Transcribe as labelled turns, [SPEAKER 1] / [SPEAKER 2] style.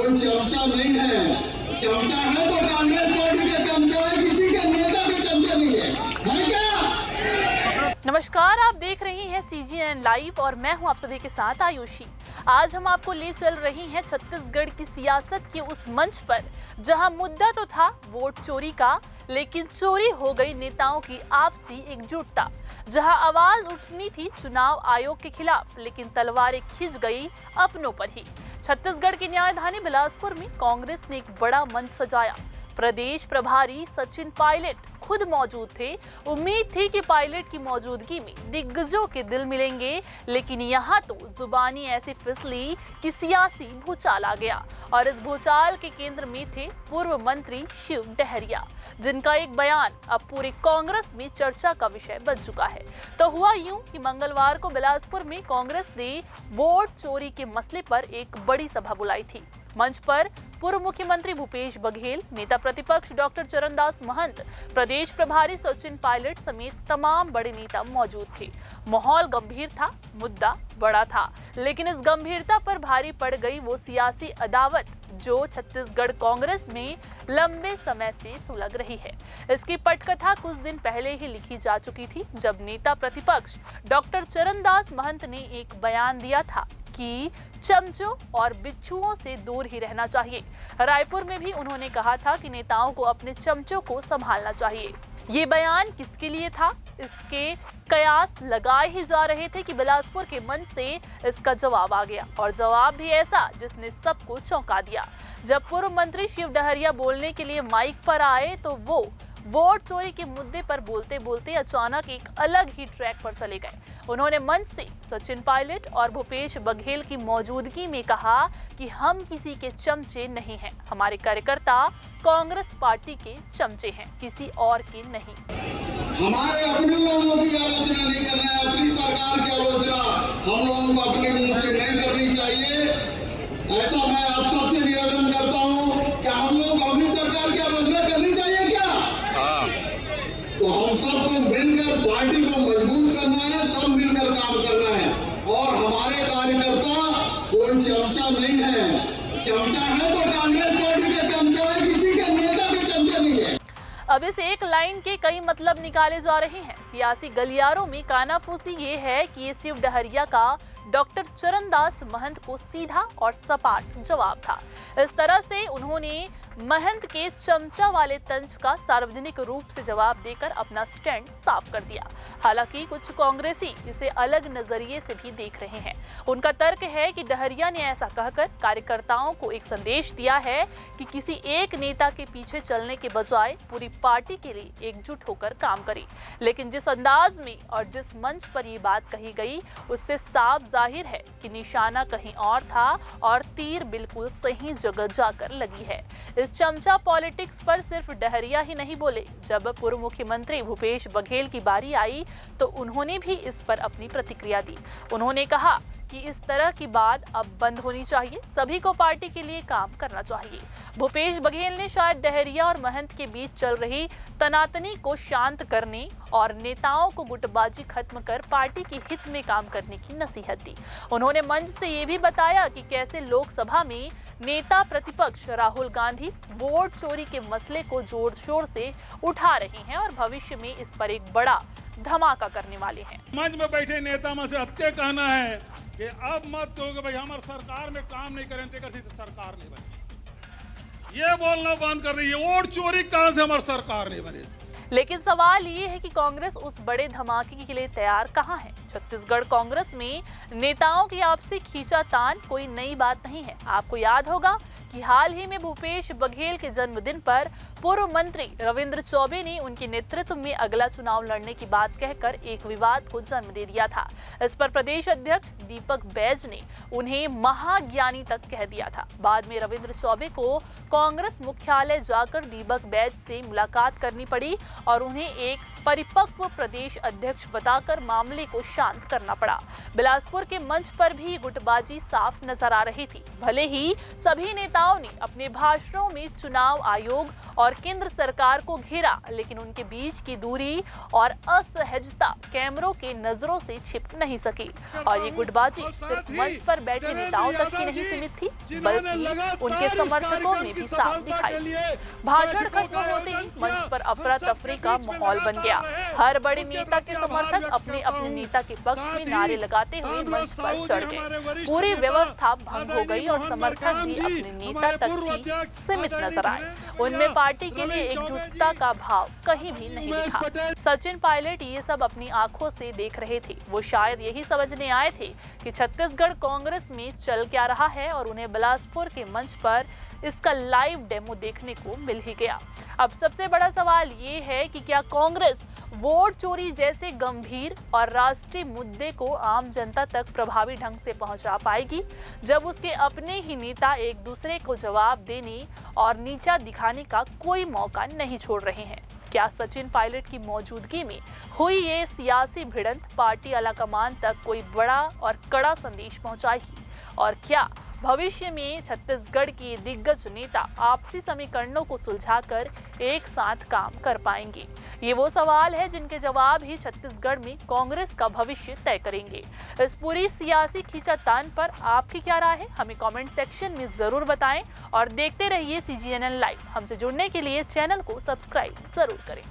[SPEAKER 1] कोई चमचा नहीं है। चमचा है तो कांग्रेस पार्टी का चमचा है, किसी के नेता के चमचा नहीं है क्या?
[SPEAKER 2] नमस्कार, आप देख रहे हैं CGN लाइव और मैं हूं आप सभी के साथ आयुषी। आज हम आपको ले चल रही हैं छत्तीसगढ़ की सियासत के उस मंच पर जहां मुद्दा तो था वोट चोरी का, लेकिन चोरी हो गई नेताओं की आपसी एकजुटता। जहां आवाज उठनी थी चुनाव आयोग के खिलाफ, लेकिन तलवारें खिंच गई अपनों पर ही। छत्तीसगढ़ की न्यायधानी बिलासपुर में कांग्रेस ने एक बड़ा मंच सजाया। प्रदेश प्रभारी सचिन पायलट खुद मौजूद थे। उम्मीद थी कि पायलट की मौजूदगी में दिग्गजों के दिल मिलेंगे, लेकिन यहाँ तो जुबानी ऐसी फिसली कि सियासी भूचाल आ गया। और इस भूचाल के केंद्र में थे पूर्व मंत्री शिव डहरिया, जिनका एक बयान अब पूरे कांग्रेस में चर्चा का विषय बन चुका है। तो हुआ यूं कि मंगलवार को बिलासपुर में कांग्रेस ने वोट चोरी के मसले पर एक बड़ी सभा बुलाई थी। मंच पर पूर्व मुख्यमंत्री भूपेश बघेल, नेता प्रतिपक्ष डॉक्टर चरणदास महंत, प्रदेश प्रभारी सचिन पायलट समेत तमाम बड़े नेता मौजूद थे। माहौल गंभीर था, मुद्दा बड़ा था, लेकिन इस गंभीरता पर भारी पड़ गई वो सियासी अदावत जो छत्तीसगढ़ कांग्रेस में लंबे समय से सुलग रही है। इसकी पटकथा कुछ दिन पहले ही लिखी जा चुकी थी, जब नेता प्रतिपक्ष डॉक्टर चरणदास महंत ने एक बयान दिया था कि चमचों और बिच्छुओं से दूर ही रहना चाहिए। रायपुर में भी उन्होंने कहा था कि नेताओं को अपने चमचों को संभालना चाहिए। ये बयान किसके लिए था? इसके कयास लगाए ही जा रहे थे कि बिलासपुर के मंच से इसका जवाब आ गया, और जवाब भी ऐसा जिसने सबको चौंका दिया। जब पूर्व मंत्री शिव डहरिया बोलने के लिए माइक पर आए तो वो वोट चोरी के मुद्दे पर बोलते बोलते अचानक एक अलग ही ट्रैक पर चले गए। उन्होंने मंच से सचिन पायलट और भूपेश बघेल की मौजूदगी में कहा कि हम किसी के चमचे नहीं हैं, हमारे कार्यकर्ता कांग्रेस पार्टी के चमचे हैं, किसी और के नहीं।
[SPEAKER 1] हमारे अपने लोगों की आलोचना नहीं करना है, अपनी सरकार की आलोचना हम लोगों को अपने मुंह से नहीं करनी चाहिए। ऐसा मैं आप सबसे निवेदन करता हूँ कि हम लोग अपनी सरकार की आलोचना करनी चाहिए क्या? तो हम सबको मिलकर पार्टी को मजबूत करना है, सब मिलकर काम करना है। और हमारे कार्यकर्ता कोई चमचा नहीं है। चमचा है तो कांग्रेस पार्टी का चमचा है, किसी के नेता के चमचा नहीं है।
[SPEAKER 2] अब इस एक लाइन के कई मतलब निकाले जा रहे हैं। सियासी गलियारों में कानाफूसी ये है कि ये शिव डहरिया का डॉक्टर चरणदास महंत को सीधा और सपाट जवाब था। इस तरह से उन्होंने महंत के चमचा वाले तंज का सार्वजनिक रूप से जवाब देकर अपना स्टैंड साफ कर दिया। हालांकि कुछ कांग्रेसी इसे अलग नजरिए से भी देख रहे हैं। उनका तर्क है कि डहरिया ने ऐसा कहकर कार्यकर्ताओं को एक संदेश दिया है कि किसी एक नेता के पीछे चलने के बजाय पूरी पार्टी के लिए एकजुट होकर काम करें। लेकिन जिस अंदाज में और जिस मंच पर ये बात कही गई, उससे साफ जाहिर है कि निशाना कहीं और था और तीर बिल्कुल सही जगह जाकर लगी है। इस चमचा पॉलिटिक्स पर सिर्फ डहरिया ही नहीं बोले। जब पूर्व मुख्यमंत्री भूपेश बघेल की बारी आई तो उन्होंने भी इस पर अपनी प्रतिक्रिया दी। उन्होंने कहा कि इस तरह की बात अब बंद होनी चाहिए, सभी को पार्टी के लिए काम करना चाहिए। भूपेश बघेल ने शायद डहरिया और महंत के बीच चल रही तनातनी को शांत करने और नेताओं को गुटबाजी खत्म कर पार्टी के हित में काम करने की नसीहत दी। उन्होंने मंच से ये भी बताया कि कैसे लोकसभा में नेता प्रतिपक्ष राहुल गांधी वोट चोरी के मसले को जोर शोर से उठा रहे हैं और भविष्य में इस पर एक बड़ा धमाका करने वाले हैं।
[SPEAKER 3] मंच में बैठे नेता में से हत्या कहना है कि अब मत कहो कि भाई हमारे सरकार में काम नहीं करें तो सरकार नहीं बनी। ये बोलना बंद कर रही है। वोट चोरी कहां से हमारी सरकार नहीं बनी।
[SPEAKER 2] लेकिन सवाल ये है कि कांग्रेस उस बड़े धमाके के लिए तैयार कहां है? छत्तीसगढ़ कांग्रेस में नेताओं की आपसी खींचातान कोई नई बात नहीं है। आपको याद होगा कि हाल ही में भूपेश बघेल के जन्मदिन पर पूर्व मंत्री रविंद्र चौबे ने उनके नेतृत्व में अगला चुनाव लड़ने की बात कहकर एक विवाद को जन्म दे दिया था। इस पर प्रदेश अध्यक्ष दीपक बैज ने उन्हें महाज्ञानी तक कह दिया था। बाद में रविंद्र चौबे को कांग्रेस मुख्यालय जाकर दीपक बैज से मुलाकात करनी पड़ी और उन्हें एक परिपक्व प्रदेश अध्यक्ष बताकर मामले को शांत शांत करना पड़ा। बिलासपुर के मंच पर भी गुटबाजी साफ नजर आ रही थी। भले ही सभी नेताओं ने अपने भाषणों में चुनाव आयोग और केंद्र सरकार को घेरा, लेकिन उनके बीच की दूरी और असहजता कैमरों के नजरों से छिप नहीं सकी। और ये गुटबाजी सिर्फ मंच पर बैठे नेताओं तक ही नहीं सीमित थी, बल्कि उनके समर्थकों में भी साफ दिखाई। भाषण खत्म होते ही मंच पर अफरा तफरी का माहौल बन गया। हर बड़े नेता के समर्थक अपने अपने नेता के पक्ष में नारे लगाते हुए मंच पर चढ़ गए। पूरी व्यवस्था भंग हो गई और समर्थक भी अपने नेता तक ही सीमित नजर आए। उनमें पार्टी के लिए एकजुटता का भाव कहीं भी नहीं दिखा। सचिन पायलट ये सब अपनी आंखों से देख रहे थे। वो शायद यही समझने आए थे कि छत्तीसगढ़ कांग्रेस में चल क्या रहा है और उन्हें बिलासपुर के मंच पर इसका लाइव डेमो देखने को मिल ही गया। अब सबसे बड़ा सवाल ये है कि क्या कांग्रेस वोट चोरी जैसे गंभीर और राष्ट्रीय मुद्दे को आम जनता तक प्रभावी ढंग से पहुंचा पाएगी, जब उसके अपने ही नेता एक दूसरे को जवाब देने और नीचा दिखाने का कोई मौका नहीं छोड़ रहे हैं? क्या सचिन पायलट की मौजूदगी में हुई ये सियासी भिड़ंत पार्टी आलाकमान तक कोई बड़ा और कड़ा संदेश पहुंचाएगी? और क्या भविष्य में छत्तीसगढ़ के दिग्गज नेता आपसी समीकरणों को सुलझाकर एक साथ काम कर पाएंगे? ये वो सवाल है जिनके जवाब ही छत्तीसगढ़ में कांग्रेस का भविष्य तय करेंगे। इस पूरी सियासी खींचातान पर आपकी क्या राय है? हमें कमेंट सेक्शन में जरूर बताएं और देखते रहिए CGNN लाइव। हमसे जुड़ने के लिए चैनल को सब्सक्राइब जरूर करें।